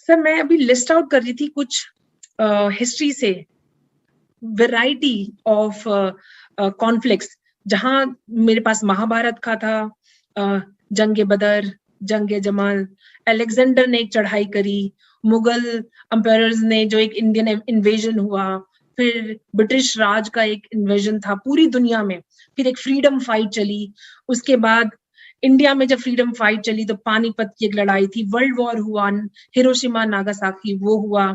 سر میں ابھی list out کر رہی تھی کچھ ہسٹری سے ویرائٹی آف کانفلکٹس، جہاں میرے پاس مہابھارت کا تھا، جنگ بدر، جنگ جمال، الیگزینڈر نے ایک چڑھائی کری، مغل امپائرز نے جو ایک انڈین انویژن ہوا، پھر برٹش راج کا ایک انویژن تھا پوری دنیا میں، پھر ایک فریڈم فائٹ چلی، اس کے بعد انڈیا میں جب فریڈم فائٹ چلی تو پانی پت کی ایک لڑائی تھی، ورلڈ وار ہوا، ہیروشیما ناگاساکی وہ ہوا،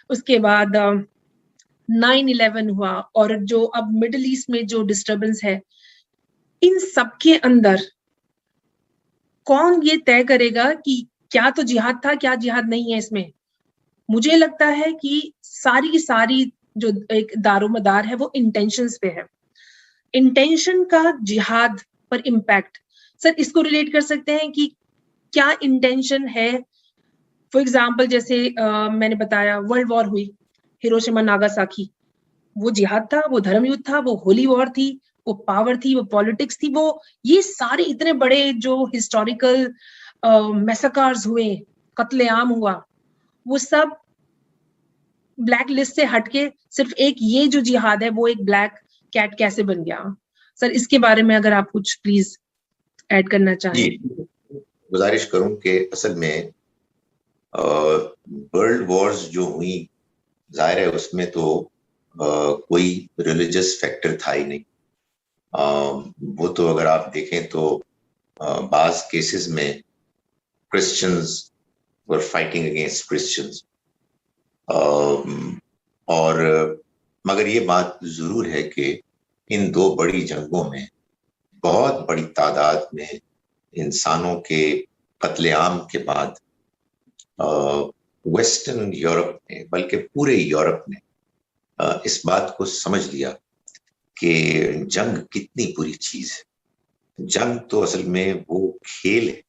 اس کے بعد 9/11 ہوا، اور جو اب مڈل ایسٹ میں جو ڈسٹربنس ہے، ان سب کے اندر کون یہ طے کرے گا کہ کیا تو جہاد تھا، کیا جہاد نہیں ہے اس میں؟ مجھے لگتا ہے کہ ساری جو ایک دار و مدار ہے وہ انٹینشنز پہ ہے، انٹینشن کا جہاد پر امپیکٹ. سر اس کو ریلیٹ کر سکتے ہیں کہ کیا انٹینشن ہے؟ فار ایگزامپل جیسے میں نے بتایا ورلڈ وار ہوئی، ہیروشیما ناگاساکی، وہ جہاد تھا، وہ دھرم یدھ تھا، وہ ہولی وار تھی، وہ پاور تھی، وہ پالیٹکس تھی، وہ یہ سارے اتنے بڑے جو ہسٹوریکل میساکرز ہوئے، قتل عام ہوا، وہ سب بلیک لسٹ سے ہٹ کے صرف ایک یہ جو جہاد ہے وہ ایک بلیک کیٹ کیسے بن گیا؟ سر اس کے بارے میں اگر آپ کچھ پلیز ایڈ کرنا چاہیں. جی گزارش کروں کہ اصل میں ورلڈ وارز جو ہوئی، ظاہر ہے اس میں تو کوئی ریلیجس فیکٹر تھا ہی نہیں. وہ تو اگر آپ دیکھیں تو بعض کیسز میں کرسچنز ور فائٹنگ اگینسٹ کرسچنز، اور مگر یہ بات ضرور ہے کہ ان دو بڑی جنگوں میں بہت بڑی تعداد میں انسانوں کے قتل عام کے بعد ویسٹرن یورپ نے، بلکہ پورے یورپ نے اس بات کو سمجھ لیا کہ جنگ کتنی بری چیز ہے. جنگ تو اصل میں وہ کھیل ہے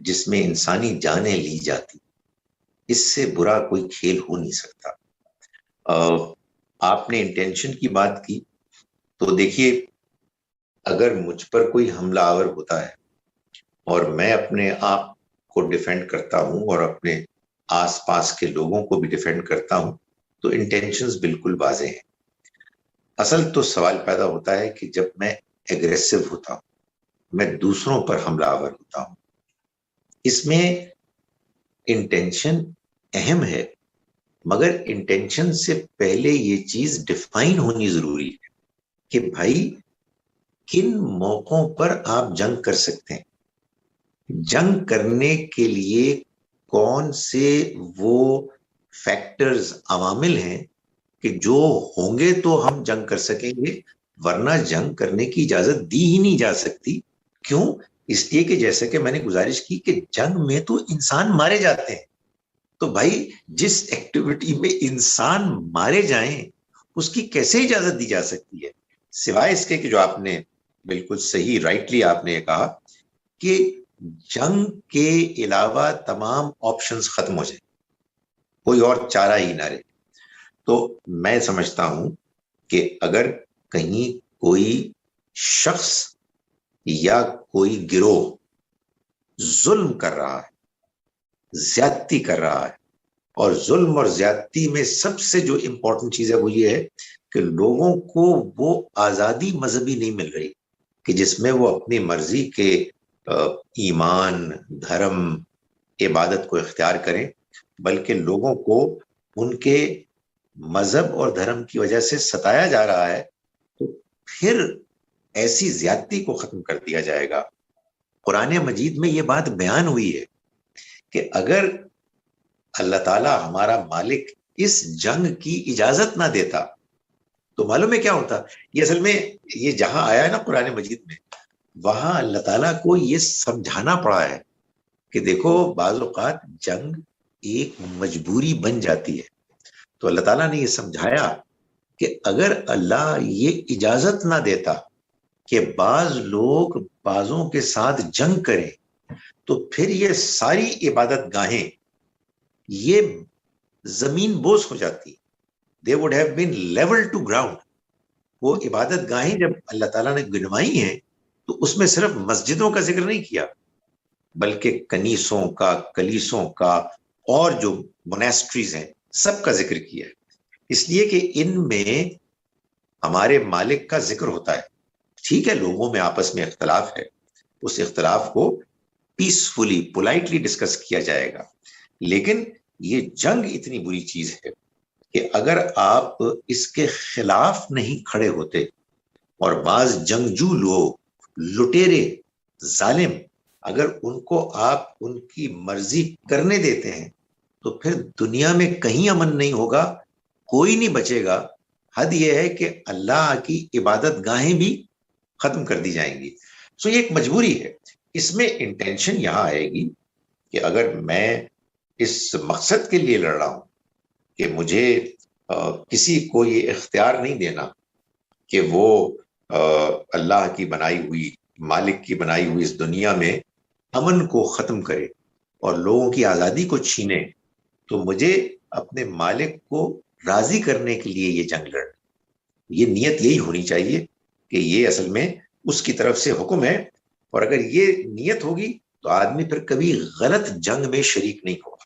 جس میں انسانی جانیں لی جاتی، اس سے برا کوئی کھیل ہو نہیں سکتا. آپ نے انٹینشن کی بات کی تو دیکھیے، اگر مجھ پر کوئی حملہ آور ہوتا ہے اور میں اپنے آپ کو ڈیفینڈ کرتا ہوں اور اپنے آس پاس کے لوگوں کو بھی ڈیفینڈ کرتا ہوں تو انٹینشنز بالکل واضح ہیں. اصل تو سوال پیدا ہوتا ہے کہ جب میں ایگریسو ہوتا ہوں، میں دوسروں پر حملہ آور ہوتا ہوں، اس میں انٹینشن اہم ہے، مگر انٹینشن سے پہلے یہ چیز ڈیفائن ہونی ضروری ہے کہ بھائی کن موقعوں پر آپ جنگ کر سکتے ہیں. جنگ کرنے کے لیے کون سے وہ فیکٹرز، عوامل ہیں کہ جو ہوں گے تو ہم جنگ کر سکیں گے، ورنہ جنگ کرنے کی اجازت دی ہی نہیں جا سکتی. کیوں؟ اس لیے کہ جیسے کہ میں نے گزارش کی کہ جنگ میں تو انسان مارے جاتے ہیں. تو بھائی جس ایکٹیویٹی میں انسان مارے جائیں اس کی کیسے اجازت دی جا سکتی ہے؟ سوائے اس کے کہ جو آپ نے بالکل صحیح رائٹلی آپ نے کہا کہ جنگ کے علاوہ تمام آپشنز ختم ہو جائیں، کوئی اور چارہ ہی نہ رہے. تو میں سمجھتا ہوں کہ اگر کہیں کوئی شخص یا کوئی گروہ ظلم کر رہا ہے، زیادتی کر رہا ہے، اور ظلم اور زیادتی میں سب سے جو امپورٹنٹ چیز ہے وہ یہ ہے کہ لوگوں کو وہ آزادی مذہبی نہیں مل رہی کہ جس میں وہ اپنی مرضی کے ایمان، دھرم، عبادت کو اختیار کریں، بلکہ لوگوں کو ان کے مذہب اور دھرم کی وجہ سے ستایا جا رہا ہے. تو پھر ایسی زیادتی کو ختم کر دیا جائے گا. قرآن مجید میں یہ بات بیان ہوئی ہے کہ اگر اللہ تعالیٰ ہمارا مالک اس جنگ کی اجازت نہ دیتا تو معلوم ہے کیا ہوتا. یہ اصل میں یہ جہاں آیا ہے نا قرآن مجید میں، وہاں اللہ تعالیٰ کو یہ سمجھانا پڑا ہے کہ دیکھو بعض اوقات جنگ ایک مجبوری بن جاتی ہے. تو اللہ تعالیٰ نے یہ سمجھایا کہ اگر اللہ یہ اجازت نہ دیتا کہ بعض لوگ بعضوں کے ساتھ جنگ کریں تو پھر یہ ساری عبادت گاہیں یہ زمین بوس ہو جاتی. They would have been level to ground. وہ عبادت گاہیں جب اللہ تعالیٰ نے گنوائی ہیں تو اس میں صرف مسجدوں کا ذکر نہیں کیا، بلکہ کنیسوں کا، کلیسوں کا، اور جو مونیسٹریز ہیں سب کا ذکر کیا ہے، اس لیے کہ ان میں ہمارے مالک کا ذکر ہوتا ہے. ٹھیک ہے لوگوں میں آپس میں اختلاف ہے، اس اختلاف کو پیسفلی پولائٹلی ڈسکس کیا جائے گا، لیکن یہ جنگ اتنی بری چیز ہے کہ اگر آپ اس کے خلاف نہیں کھڑے ہوتے اور بعض جنگجو لوگ، لٹیرے، ظالم، اگر ان کو آپ ان کی مرضی کرنے دیتے ہیں تو پھر دنیا میں کہیں امن نہیں ہوگا، کوئی نہیں بچے گا. حد یہ ہے کہ اللہ کی عبادت گاہیں بھی ختم کر دی جائیں گی. سو یہ ایک مجبوری ہے. اس میں انٹینشن یہاں آئے گی کہ اگر میں اس مقصد کے لیے لڑ رہا ہوں کہ مجھے کسی کو یہ اختیار نہیں دینا کہ وہ اللہ کی بنائی ہوئی، مالک کی بنائی ہوئی اس دنیا میں امن کو ختم کرے اور لوگوں کی آزادی کو چھینے، تو مجھے اپنے مالک کو راضی کرنے کے لیے یہ جنگ لڑ. یہ نیت یہی ہونی چاہیے کہ یہ اصل میں اس کی طرف سے حکم ہے، اور اگر یہ نیت ہوگی تو آدمی پھر کبھی غلط جنگ میں شریک نہیں ہوگا.